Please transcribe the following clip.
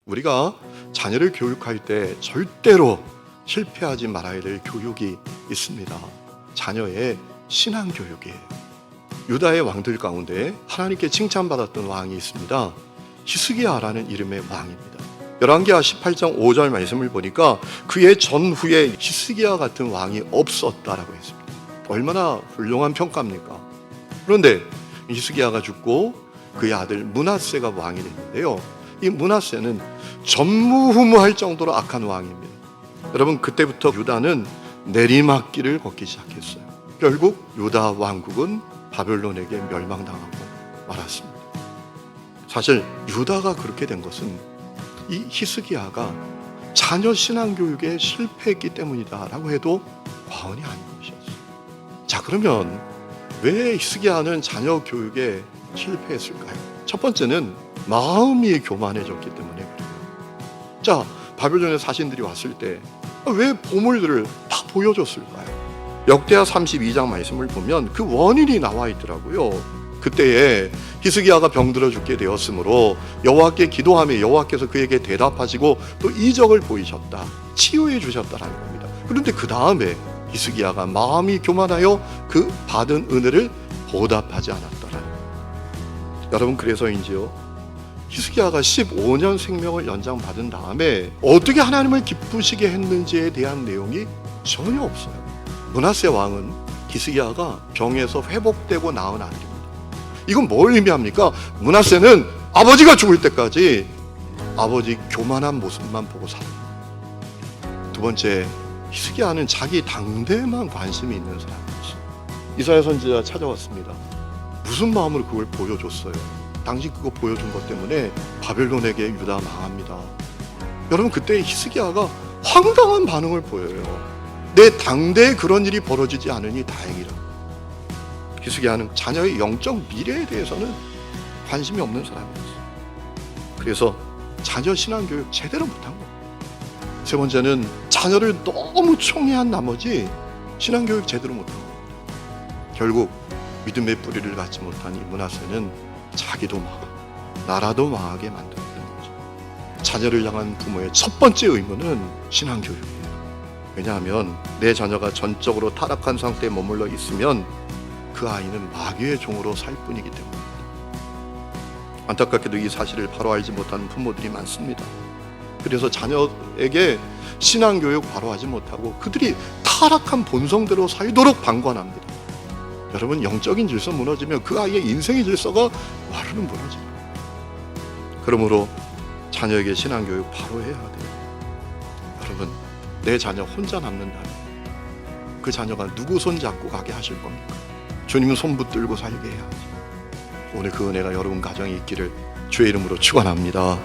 우리가 자녀를 교육할 때 절대로 실패하지 말아야 될 교육이 있습니다. 자녀의 신앙 교육이에요. 유다의 왕들 가운데 하나님께 칭찬받았던 왕이 있습니다. 히스기야라는 이름의 왕입니다. 열왕기하 18장 5절 말씀을 보니까 그의 전후에 히스기야 같은 왕이 없었다라고 했습니다. 얼마나 훌륭한 평가입니까? 그런데 히스기야가 죽고 그의 아들 므낫세가 왕이 됐는데요. 이 므낫세는 전무후무할 정도로 악한 왕입니다. 여러분, 그때부터 유다는 내리막길을 걷기 시작했어요. 결국 유다 왕국은 바벨론에게 멸망당하고 말았습니다. 사실 유다가 그렇게 된 것은 이 히스기야가 자녀 신앙 교육에 실패했기 때문이다라고 해도 과언이 아닌 것이었어요. 자, 그러면 왜 히스기야는 자녀 교육에 실패했을까요? 첫 번째는 마음이 교만해졌기 때문에 그래요. 자, 바벨론의 사신들이 왔을 때 왜 보물들을 다 보여줬을까요? 역대하 32장 말씀을 보면 그 원인이 나와 있더라고요. 그때에 히스기야가 병들어 죽게 되었으므로 여호와께 기도하며 여호와께서 그에게 대답하시고 또 이적을 보이셨다, 치유해 주셨다라는 겁니다. 그런데 그 다음에 히스기야가 마음이 교만하여 그 받은 은혜를 보답하지 않았더라는 겁니다. 여러분, 그래서인지요, 히스기야가 15년 생명을 연장받은 다음에 어떻게 하나님을 기쁘시게 했는지에 대한 내용이 전혀 없어요. 므낫세 왕은 히스기야가 병에서 회복되고 나은 아들입니다. 이건 뭘 의미합니까? 므낫세는 아버지가 죽을 때까지 아버지 교만한 모습만 보고 살아요. 두 번째, 히스기야는 자기 당대에만 관심이 있는 사람이었어요. 이사야 선지자가 찾아왔습니다. 무슨 마음으로 그걸 보여줬어요? 당신 그거 보여준 것 때문에 바벨론에게 유다 망합니다. 여러분, 그때 히스기야가 황당한 반응을 보여요. 내 당대에 그런 일이 벌어지지 않으니 다행이라. 히스기야는 자녀의 영적 미래에 대해서는 관심이 없는 사람이었어요. 그래서 자녀 신앙 교육 제대로 못한 거예요. 세 번째는 자녀를 너무 총애한 나머지 신앙 교육 제대로 못한 겁니다. 결국 믿음의 뿌리를 갖지 못한 이 므낫세는 자기도 망하고 나라도 망하게 만드는 거죠. 자녀를 향한 부모의 첫 번째 의무는 신앙 교육이에요. 왜냐하면 내 자녀가 전적으로 타락한 상태에 머물러 있으면 그 아이는 마귀의 종으로 살 뿐이기 때문입니다. 안타깝게도 이 사실을 바로 알지 못하는 부모들이 많습니다. 그래서 자녀에게 신앙 교육 바로 하지 못하고 그들이 타락한 본성대로 살도록 방관합니다. 여러분, 영적인 질서 무너지면 그 아이의 인생의 질서가 와르르 무너져요. 그러므로 자녀에게 신앙 교육 바로 해야 돼요. 여러분, 내 자녀 혼자 남는다면 그 자녀가 누구 손 잡고 가게 하실 겁니까? 주님은 손 붙들고 살게 해야지. 오늘 그 은혜가 여러분 가정에 있기를 주의 이름으로 축원합니다.